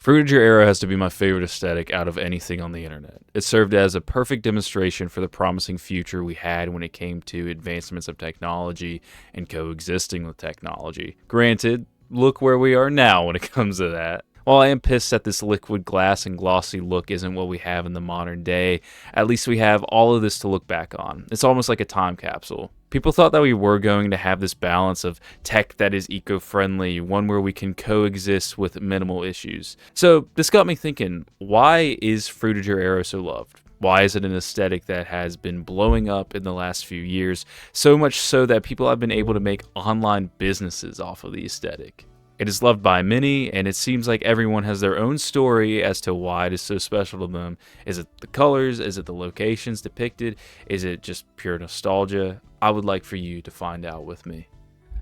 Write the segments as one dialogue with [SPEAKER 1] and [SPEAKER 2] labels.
[SPEAKER 1] Frutiger Aero has to be my favorite aesthetic out of anything on the internet. It served as a perfect demonstration for the promising future we had when it came to advancements of technology and coexisting with technology. Granted, look where we are now when it comes to that. While I am pissed that this liquid glass and glossy look isn't what we have in the modern day, at least we have all of this to look back on. It's almost like a time capsule. People thought that we were going to have this balance of tech that is eco-friendly, one where we can coexist with minimal issues. So this got me thinking, why is Frutiger Aero so loved? Why is it an aesthetic that has been blowing up in the last few years, so much so that people have been able to make online businesses off of the aesthetic? It is loved by many, and it seems like everyone has their own story as to why it is so special to them. Is it the colors? Is it the locations depicted? Is it just pure nostalgia? I would like for you to find out with me.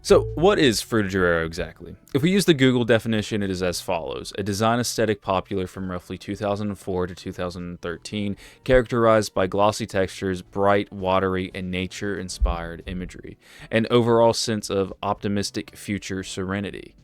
[SPEAKER 1] So, what is Frutiger Aero exactly? If we use the Google definition, it is as follows: a design aesthetic popular from roughly 2004 to 2013, characterized by glossy textures, bright, watery, and nature-inspired imagery, an overall sense of optimistic future serenity.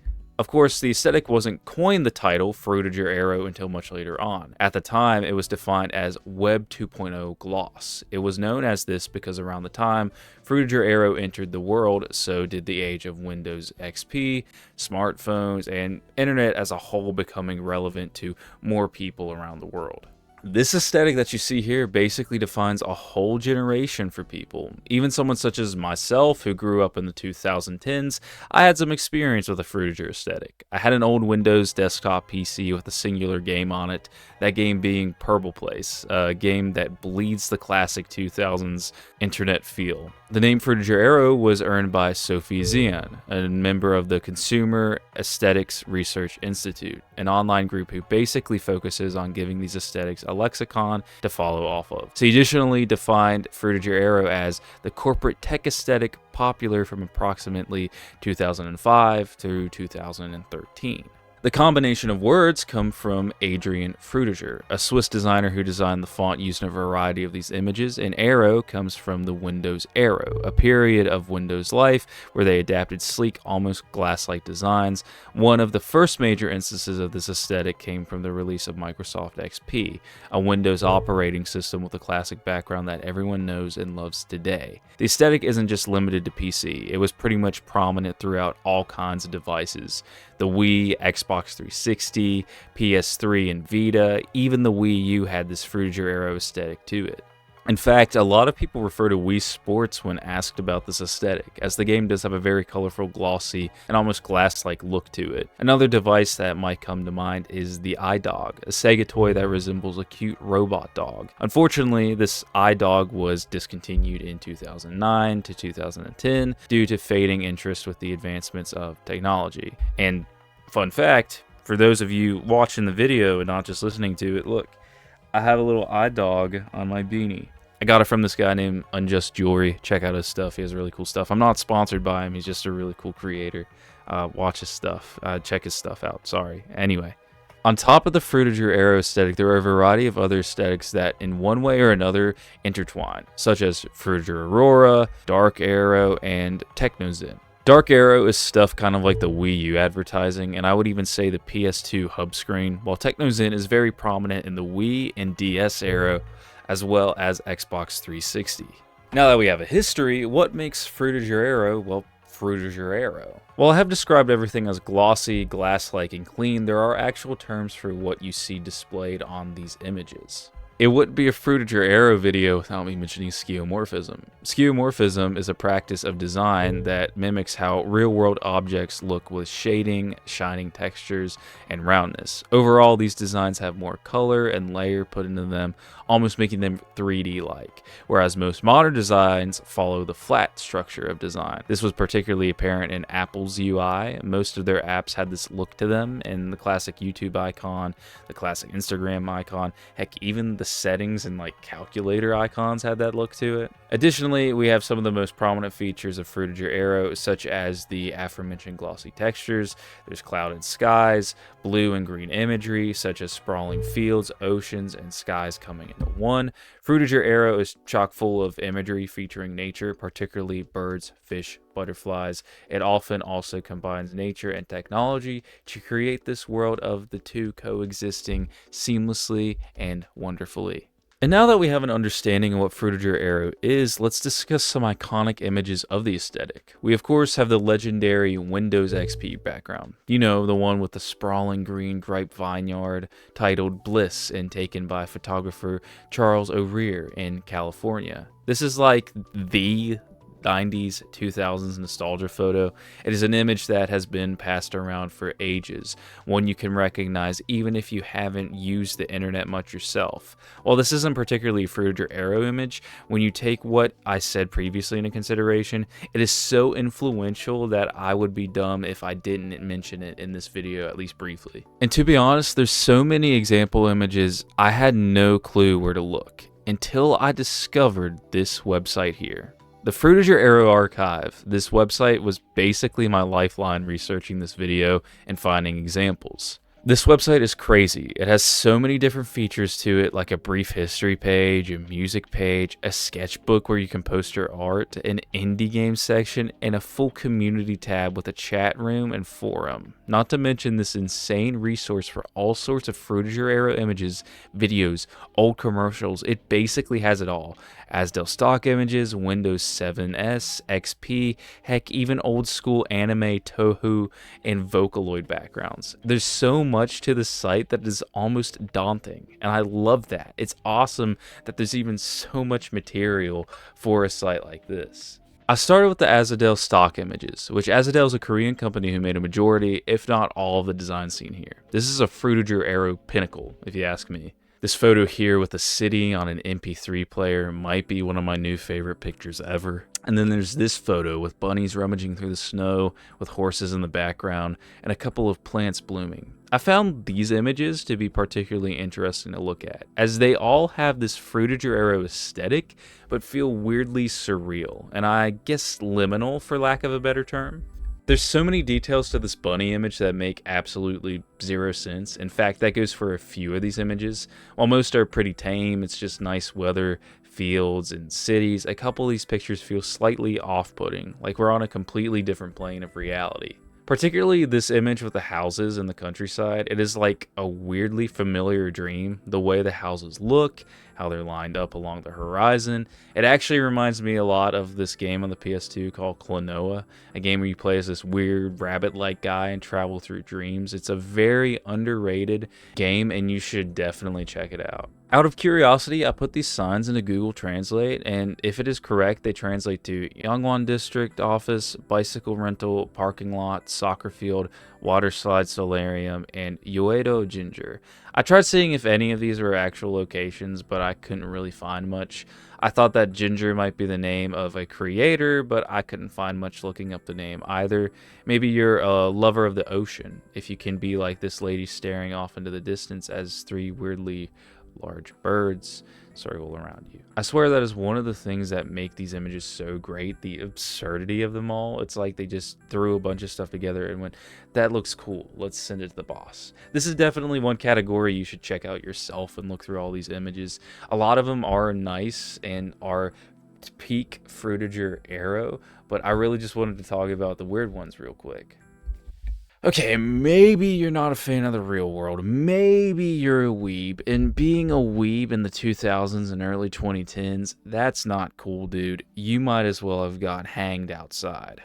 [SPEAKER 1] Of course, the aesthetic wasn't coined the title Frutiger Aero until much later on. At the time, it was defined as Web 2.0 gloss. It was known as this because around the time Frutiger Aero entered the world, so did the age of Windows XP, smartphones, and internet as a whole becoming relevant to more people around the world. This aesthetic that you see here basically defines a whole generation for people. Even someone such as myself, who grew up in the 2010s, I had some experience with a Frutiger aesthetic. I had an old Windows desktop PC with a singular game on it, that game being Purple Place, a game that bleeds the classic 2000s internet feel. The name Frutiger Aero was earned by Sophie Zian, a member of the Consumer Aesthetics Research Institute, an online group who basically focuses on giving these aesthetics a lexicon to follow off of. She additionally defined Frutiger Aero as the corporate tech aesthetic popular from approximately 2005 through 2013. The combination of words come from Adrian Frutiger, a Swiss designer who designed the font used in a variety of these images, and Aero comes from the Windows Aero, a period of Windows life where they adapted sleek, almost glass-like designs. One of the first major instances of this aesthetic came from the release of Microsoft XP, a Windows operating system with a classic background that everyone knows and loves today. The aesthetic isn't just limited to PC, it was pretty much prominent throughout all kinds of devices. The Wii, Xbox 360, PS3, and Vita, even the Wii U had this Frutiger Aero aesthetic to it. In fact, a lot of people refer to Wii Sports when asked about this aesthetic, as the game does have a very colorful, glossy, and almost glass-like look to it. Another device that might come to mind is the iDog, a Sega toy that resembles a cute robot dog. Unfortunately, this iDog was discontinued in 2009 to 2010 due to fading interest with the advancements of technology. And fun fact, for those of you watching the video and not just listening to it, look, I have a little iDog on my beanie. I got it from this guy named Unjust Jewelry. Check out his stuff. He has really cool stuff. I'm not sponsored by him. He's just a really cool creator. Watch his stuff. Check his stuff out. Sorry. Anyway. On top of the Frutiger Aero aesthetic, there are a variety of other aesthetics that in one way or another intertwine, such as Frutiger Aurora, Dark Aero, and Technozen. Dark Aero is stuff kind of like the Wii U advertising, and I would even say the PS2 hub screen, while Technozen is very prominent in the Wii and DS Aero, as well as Xbox 360. Now that we have a history, what makes Frutiger Aero, well, Frutiger Aero? While I have described everything as glossy, glass-like, and clean, there are actual terms for what you see displayed on these images. It wouldn't be a Frutiger Aero video without me mentioning skeuomorphism. Skeuomorphism is a practice of design that mimics how real-world objects look with shading, shining textures, and roundness. Overall, these designs have more color and layer put into them, almost making them 3D-like, whereas most modern designs follow the flat structure of design. This was particularly apparent in Apple's UI. Most of their apps had this look to them, and the classic YouTube icon, the classic Instagram icon, heck, even the settings and like calculator icons had that look to it. Additionally, we have some of the most prominent features of Frutiger Aero, such as the aforementioned glossy textures. There's clouded skies, blue and green imagery, such as sprawling fields, oceans, and skies coming into one. Frutiger Aero is chock full of imagery featuring nature, particularly birds, fish, butterflies, it often also combines nature and technology to create this world of the two coexisting seamlessly and wonderfully. And now that we have an understanding of what Frutiger Aero is, let's discuss some iconic images of the aesthetic. We of course have the legendary Windows XP background. You know, the one with the sprawling green grape vineyard titled Bliss and taken by photographer Charles O'Rear in California. This is like the 90s, 2000s nostalgia photo. It is an image that has been passed around for ages, one you can recognize even if you haven't used the internet much yourself. While this isn't particularly a Frutiger Aero image, when you take what I said previously into consideration, it is so influential that I would be dumb if I didn't mention it in this video at least briefly. And to be honest, there's so many example images I had no clue where to look until I discovered this website here. The Frutiger Aero Archive. This website was basically my lifeline researching this video and finding examples. This website is crazy. It has so many different features to it, like a brief history page, a music page, a sketchbook where you can post your art, an indie game section, and a full community tab with a chat room and forum. Not to mention this insane resource for all sorts of Frutiger Aero images, videos, old commercials. It basically has it all. Asdel stock images, Windows 7S, XP, heck, even old school anime, Toho, and Vocaloid backgrounds. There's so much to the site that is almost daunting, and I love that. It's awesome that there's even so much material for a site like this. I started with the Asdel stock images, which Asdel is a Korean company who made a majority, if not all, of the design scene here. This is a Frutiger Aero pinnacle, if you ask me. This photo here with a city on an MP3 player might be one of my new favorite pictures ever. And then there's this photo with bunnies rummaging through the snow with horses in the background and a couple of plants blooming. I found these images to be particularly interesting to look at, as they all have this Frutiger Aero aesthetic, but feel weirdly surreal, and I guess liminal for lack of a better term. There's so many details to this bunny image that make absolutely zero sense. In fact, that goes for a few of these images. While most are pretty tame, it's just nice weather, fields, and cities, a couple of these pictures feel slightly off-putting, like we're on a completely different plane of reality. Particularly this image with the houses in the countryside, it is like a weirdly familiar dream. The way the houses look, how they're lined up along the horizon. It actually reminds me a lot of this game on the PS2 called Klonoa, a game where you play as this weird rabbit-like guy and travel through dreams. It's a very underrated game and you should definitely check it out. Out of curiosity, I put these signs into Google Translate, and if it is correct, they translate to Yongwon District Office, Bicycle Rental, Parking Lot, Soccer Field, Water Slide Solarium, and Uedo Ginger. I tried seeing if any of these were actual locations, but I couldn't really find much. I thought that Ginger might be the name of a creator, but I couldn't find much looking up the name either. Maybe you're a lover of the ocean, if you can be like this lady staring off into the distance as three weirdly large birds circle around you. I swear that is one of the things that make these images so great, the absurdity of them all. It's like they just threw a bunch of stuff together and went, that looks cool, let's send it to the boss. This is definitely one category you should check out yourself and look through all these images. A lot of them are nice and are peak Frutiger Aero, but I really just wanted to talk about the weird ones real quick. Okay, maybe you're not a fan of the real world. Maybe you're a weeb. And being a weeb in the 2000s and early 2010s, that's not cool, dude. You might as well have got hanged outside.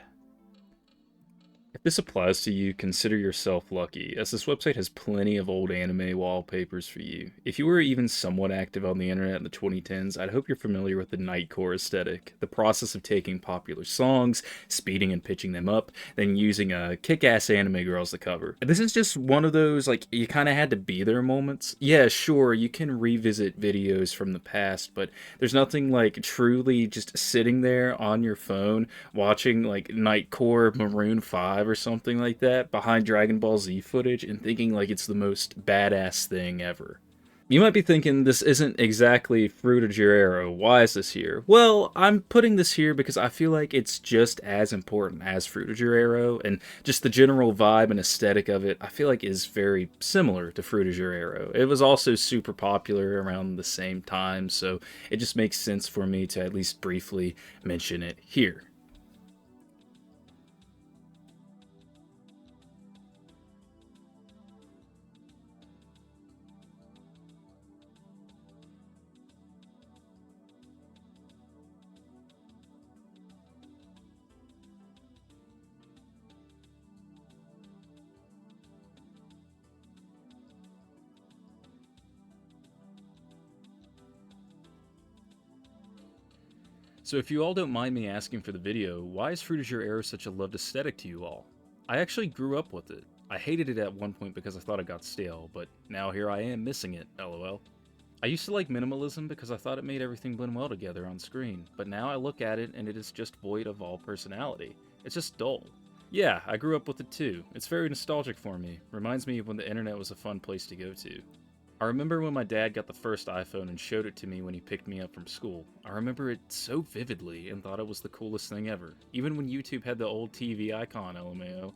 [SPEAKER 1] If this applies to you, consider yourself lucky, as this website has plenty of old anime wallpapers for you. If you were even somewhat active on the internet in the 2010s, I'd hope you're familiar with the Nightcore aesthetic, the process of taking popular songs, speeding and pitching them up, then using a kick-ass anime girl as the cover. This is just one of those, like, you kind of had to be there moments. Yeah, sure, you can revisit videos from the past, but there's nothing like truly just sitting there on your phone, watching, like, Nightcore Maroon 5 or something like that behind Dragon Ball Z footage and thinking like it's the most badass thing ever. You might be thinking this isn't exactly Frutiger Aero, why is this here? Well, I'm putting this here because I feel like it's just as important as Frutiger Aero, and just the general vibe and aesthetic of it I feel like is very similar to Frutiger Aero. It was also super popular around the same time, so it just makes sense for me to at least briefly mention it here. So if you all don't mind me asking for the video, why is Frutiger Aero such a loved aesthetic to you all? I actually grew up with it. I hated it at one point because I thought it got stale, but now here I am missing it, lol. I used to like minimalism because I thought it made everything blend well together on screen, but now I look at it and it is just void of all personality. It's just dull. Yeah, I grew up with it too. It's very nostalgic for me. Reminds me of when the internet was a fun place to go to. I remember when my dad got the first iPhone and showed it to me when he picked me up from school. I remember it so vividly and thought it was the coolest thing ever. Even when YouTube had the old TV icon, LMAO.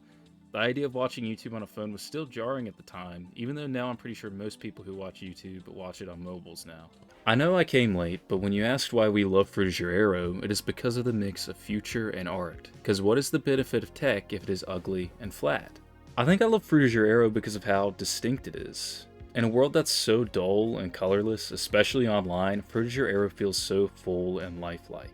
[SPEAKER 1] The idea of watching YouTube on a phone was still jarring at the time, even though now I'm pretty sure most people who watch YouTube watch it on mobiles now. I know I came late, but when you asked why we love Frutiger Aero, it is because of the mix of future and art. Because what is the benefit of tech if it is ugly and flat? I think I love Frutiger Aero because of how distinct it is. In a world that's so dull and colorless, especially online, Frutiger Aero feels so full and lifelike.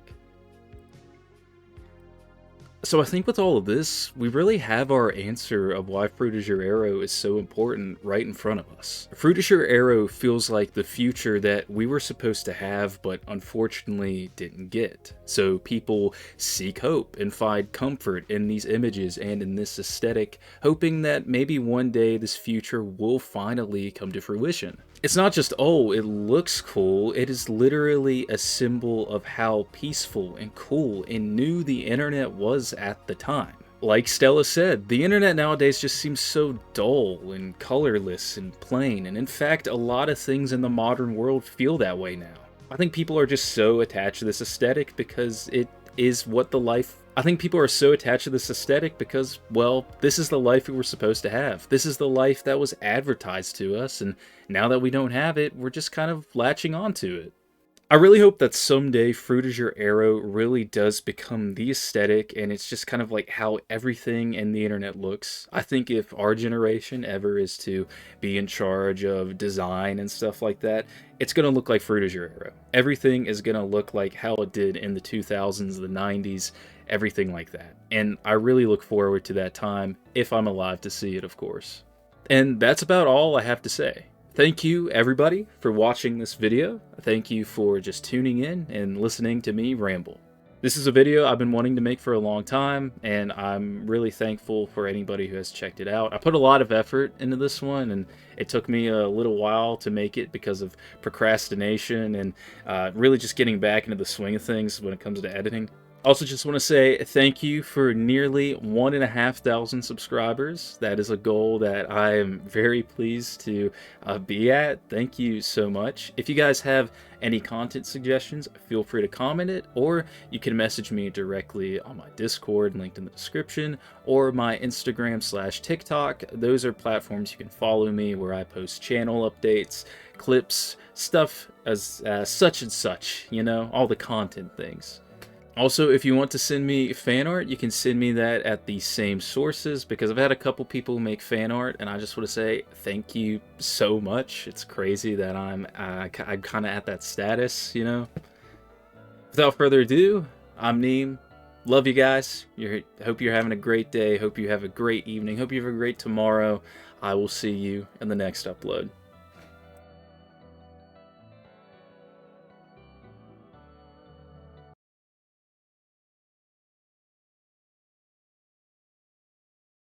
[SPEAKER 1] So I think with all of this, we really have our answer of why Frutiger Aero is so important right in front of us. Frutiger Aero feels like the future that we were supposed to have, but unfortunately didn't get. So people seek hope and find comfort in these images and in this aesthetic, hoping that maybe one day this future will finally come to fruition. It's not just, oh, it looks cool, it is literally a symbol of how peaceful and cool and new the internet was at the time. Like Stella said, the internet nowadays just seems so dull and colorless and plain, and in fact, a lot of things in the modern world feel that way now. I think people are just so attached to this aesthetic because it is what the life... I think people are so attached to this aesthetic because, well, this is the life we were supposed to have. This is the life that was advertised to us, and now that we don't have it, we're just kind of latching onto it. I really hope that someday Frutiger Aero really does become the aesthetic, and it's just kind of like how everything in the internet looks. I think if our generation ever is to be in charge of design and stuff like that, it's going to look like Frutiger Aero. Everything is going to look like how it did in the 2000s, the 90s, everything like that. And I really look forward to that time, if I'm alive to see it, of course. And that's about all I have to say. Thank you, everybody, for watching this video. Thank you for just tuning in and listening to me ramble. This is a video I've been wanting to make for a long time, and I'm really thankful for anybody who has checked it out. I put a lot of effort into this one, and it took me a little while to make it because of procrastination and really just getting back into the swing of things when it comes to editing. Also, just want to say thank you for nearly 1,500 subscribers. That is a goal that I am very pleased to be at. Thank you so much. If you guys have any content suggestions, feel free to comment it, or you can message me directly on my Discord, linked in the description, or my Instagram/TikTok. Those are platforms you can follow me where I post channel updates, clips, stuff as such and such, you know, all the content things. Also, if you want to send me fan art, you can send me that at the same sources, because I've had a couple people make fan art, and I just want to say thank you so much. It's crazy that I'm kind of at that status, you know? Without further ado, I'm Neem. Love you guys. Hope you're having a great day. Hope you have a great evening. Hope you have a great tomorrow. I will see you in the next upload.